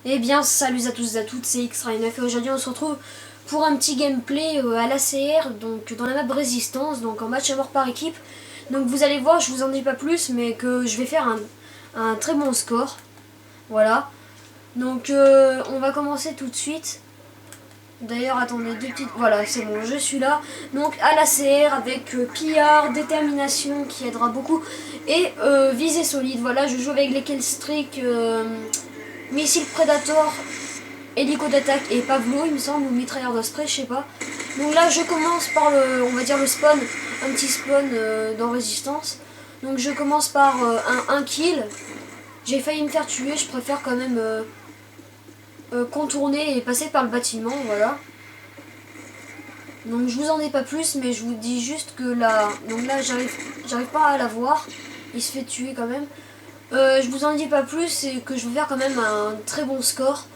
Eh bien, salut à tous et à toutes, c'est X-Ray9 et aujourd'hui on se retrouve pour un petit gameplay à l'ACR, donc dans la map Résistance, donc en match à mort par équipe. Donc vous allez voir, je vous en dis pas plus, mais que je vais faire un très bon score. Voilà. Donc on va commencer tout de suite. D'ailleurs, attendez deux petites... Voilà, c'est bon, je suis là. Donc à l'ACR avec pillard, détermination qui aidera beaucoup et visée solide. Voilà, je joue avec les Killstreak, missile Predator, hélico d'attaque et Pavlo, il me semble, ou mitrailleur d'Osprey, je sais pas. Donc là, je commence par on va dire le spawn, un petit spawn dans Résistance. Donc je commence par un kill. J'ai failli me faire tuer, je préfère quand même contourner et passer par le bâtiment, voilà. Donc je vous en dis pas plus, mais je vous dis juste que là, donc là j'arrive pas à la voir. Il se fait tuer quand même. Je vous en dis pas plus, c'est que je vais faire quand même un très bon score.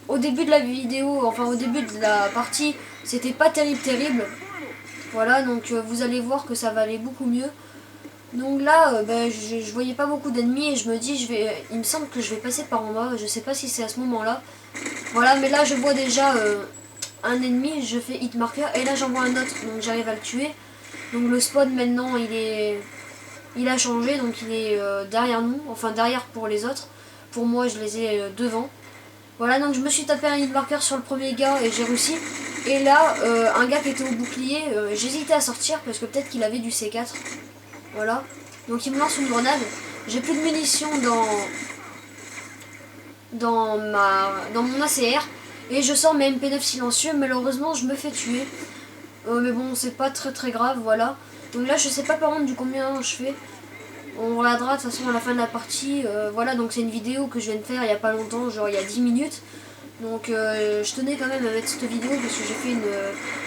Au début de la vidéo, enfin au début de la partie, c'était pas terrible. Voilà, donc vous allez voir que ça va aller beaucoup mieux. Donc là, je voyais pas beaucoup d'ennemis et je me dis, il me semble que je vais passer par en bas. Je sais pas si c'est à ce moment-là. Voilà, mais là je vois déjà un ennemi, je fais hit marker et là j'en vois un autre, donc j'arrive à le tuer. Donc le spawn maintenant il a changé, donc il est derrière nous, enfin derrière pour les autres. Pour moi je les ai devant. Voilà, donc je me suis tapé un hit marker sur le premier gars et j'ai réussi. Et là, un gars qui était au bouclier, j'hésitais à sortir parce que peut-être qu'il avait du C4. Voilà. Donc il me lance une grenade. J'ai plus de munitions dans mon ACR. Et je sors mes MP9 silencieux. Malheureusement, je me fais tuer. Mais bon, c'est pas très grave, voilà. Donc là, je sais pas par contre du combien je fais. On regardera de toute façon à la fin de la partie. Voilà, donc c'est une vidéo que je viens de faire il y a pas longtemps, genre il y a 10 minutes. Donc je tenais quand même à mettre cette vidéo parce que j'ai fait une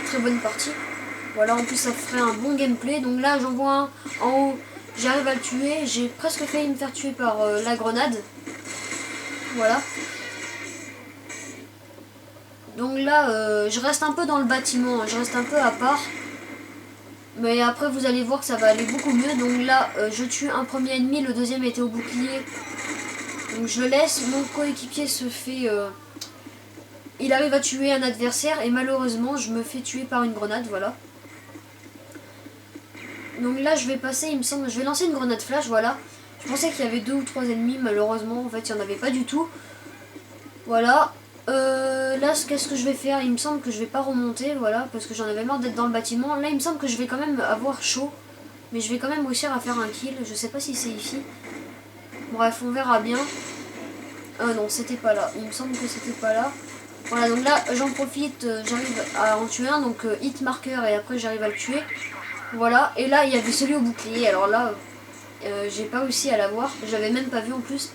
très bonne partie. Voilà, en plus ça ferait un bon gameplay. Donc là j'en vois un en haut, j'arrive à le tuer. J'ai presque failli me faire tuer par la grenade. Voilà. Donc là je reste un peu dans le bâtiment, hein. Je reste un peu à part. Mais après vous allez voir que ça va aller beaucoup mieux. Donc là je tue un premier ennemi, le deuxième était au bouclier. Donc je le laisse, mon coéquipier se fait... il arrive à tuer un adversaire et malheureusement je me fais tuer par une grenade, voilà. Donc là je vais passer, il me semble, je vais lancer une grenade flash, voilà. Je pensais qu'il y avait 2 ou 3 ennemis, malheureusement en fait il n'y en avait pas du tout. Voilà. Là qu'est-ce que je vais faire? Il me semble que je vais pas remonter, voilà, parce que j'en avais marre d'être dans le bâtiment. Là il me semble que je vais quand même avoir chaud. Mais je vais quand même réussir à faire un kill, je sais pas si c'est ici. Bref, on verra bien. Non, c'était pas là, il me semble que c'était pas là. Voilà, donc là j'en profite, j'arrive à en tuer un, donc hit marker et après j'arrive à le tuer. Voilà, et là il y avait celui au bouclier, alors là j'ai pas réussi à l'avoir, j'avais même pas vu en plus.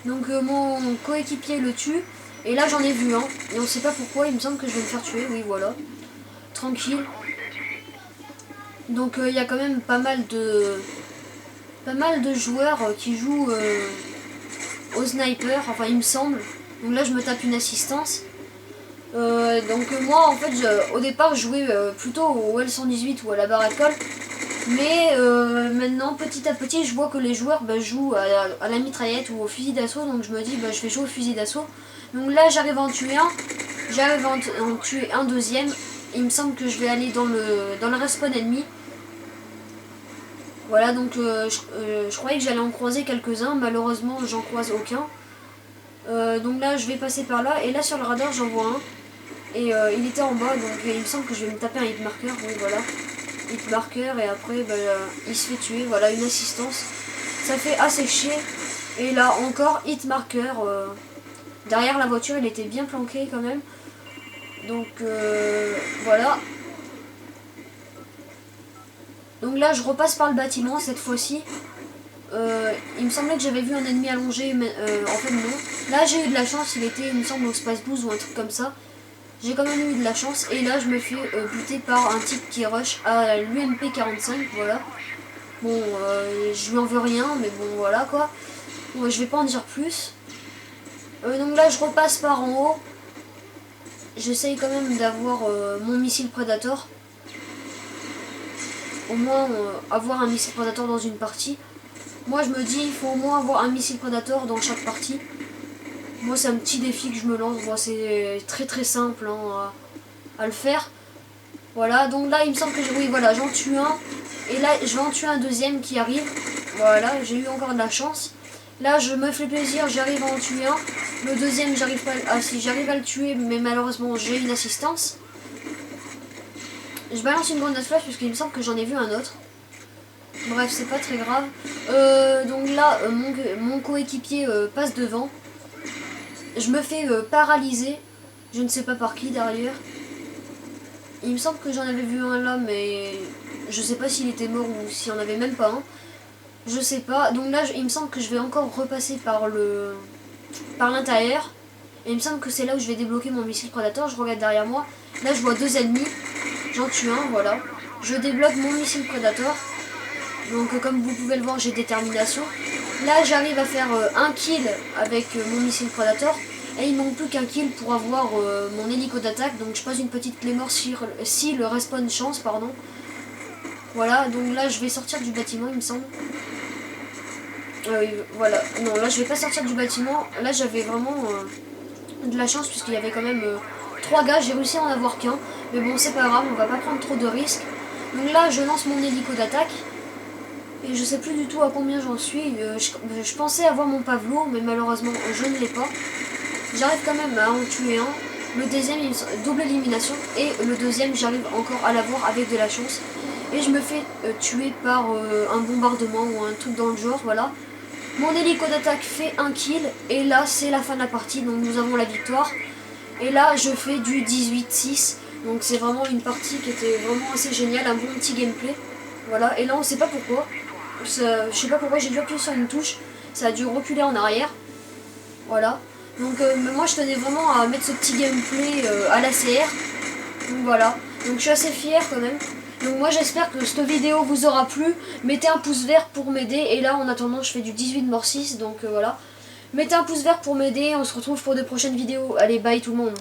Donc mon coéquipier le tue, et là j'en ai vu un, et on sait pas pourquoi, il me semble que je vais me faire tuer, oui voilà. Tranquille. Donc il y a quand même pas mal de joueurs qui jouent au sniper, enfin il me semble. Donc là je me tape une assistance. Donc moi en fait au départ je jouais plutôt au L118 ou à la Baracol. Mais maintenant petit à petit je vois que les joueurs jouent à la mitraillette ou au fusil d'assaut. Donc je me dis je vais jouer au fusil d'assaut. Donc là j'arrive à en tuer un. J'arrive à en tuer un deuxième. Il me semble que je vais aller dans le respawn ennemi. Voilà, donc je croyais que j'allais en croiser quelques-uns. Malheureusement j'en croise aucun. Donc là je vais passer par là. Et là sur le radar j'en vois un. Et il était en bas, donc il me semble que je vais me taper un hit marker, donc voilà. Hit marker, et après il se fait tuer, voilà, une assistance. Ça fait assez chier. Et là encore, hit marker. Derrière la voiture, il était bien planqué quand même. Donc voilà. Donc là, je repasse par le bâtiment cette fois-ci. Il me semblait que j'avais vu un ennemi allongé, mais en fait non. Là, j'ai eu de la chance, il était, il me semble, au space 12 ou un truc comme ça. J'ai quand même eu de la chance et là je me fais buter par un type qui rush à l'UMP 45, voilà. Bon, je lui en veux rien, mais bon voilà quoi. Bon, je vais pas en dire plus. Donc là je repasse par en haut. J'essaye quand même d'avoir mon missile Predator. Au moins avoir un missile Predator dans une partie. Moi je me dis il faut au moins avoir un missile Predator dans chaque partie. Moi c'est un petit défi que je me lance, moi c'est très simple hein, à le faire. Voilà, donc là il me semble que oui voilà, j'en tue un. Et là je vais en tuer un deuxième qui arrive. Voilà, j'ai eu encore de la chance. Là je me fais plaisir, j'arrive à en tuer un. Le deuxième j'arrive pas. Ah si, j'arrive à le tuer, mais malheureusement j'ai une assistance. Je balance une grenade flash parce qu'il me semble que j'en ai vu un autre. Bref, c'est pas très grave. Donc là, mon coéquipier passe devant. Je me fais paralyser. Je ne sais pas par qui derrière. Il me semble que j'en avais vu un là, mais je sais pas s'il était mort ou s'il n'y en avait même pas un. Je sais pas. Donc là, il me semble que je vais encore repasser par l'intérieur. Et il me semble que c'est là où je vais débloquer mon missile Predator. Je regarde derrière moi. Là, je vois deux ennemis. J'en tue un, voilà. Je débloque mon missile Predator. Donc comme vous pouvez le voir, j'ai détermination. Là, j'arrive à faire un kill avec mon missile Predator. Et il manque plus qu'un kill pour avoir mon hélico d'attaque. Donc je passe une petite clé mort si le respawn chance, pardon. Voilà, donc là je vais sortir du bâtiment, il me semble. Oui, voilà. Non, là je vais pas sortir du bâtiment. Là j'avais vraiment de la chance puisqu'il y avait quand même 3 gars. J'ai réussi à en avoir qu'un. Mais bon, c'est pas grave, on va pas prendre trop de risques. Donc là je lance mon hélico d'attaque. Et je sais plus du tout à combien j'en suis. Je pensais avoir mon Pavlo, mais malheureusement je ne l'ai pas. J'arrive quand même à en tuer un. Le deuxième, double élimination. Et le deuxième, j'arrive encore à l'avoir avec de la chance. Et je me fais tuer par un bombardement ou un truc dans le genre, voilà. Mon hélico d'attaque fait un kill. Et là, c'est la fin de la partie, donc nous avons la victoire. Et là, je fais du 18-6. Donc c'est vraiment une partie qui était vraiment assez géniale, un bon petit gameplay. Voilà, et là on sait pas pourquoi. Je sais pas pourquoi j'ai dû appuyer sur une touche. Ça a dû reculer en arrière. Voilà. Donc moi je tenais vraiment à mettre ce petit gameplay à la CR. Donc voilà. Donc je suis assez fière quand même. Donc moi j'espère que cette vidéo vous aura plu. Mettez un pouce vert pour m'aider. Et là en attendant je fais du 18 mort 6. Donc voilà. Mettez un pouce vert pour m'aider. On se retrouve pour de prochaines vidéos. Allez, bye tout le monde.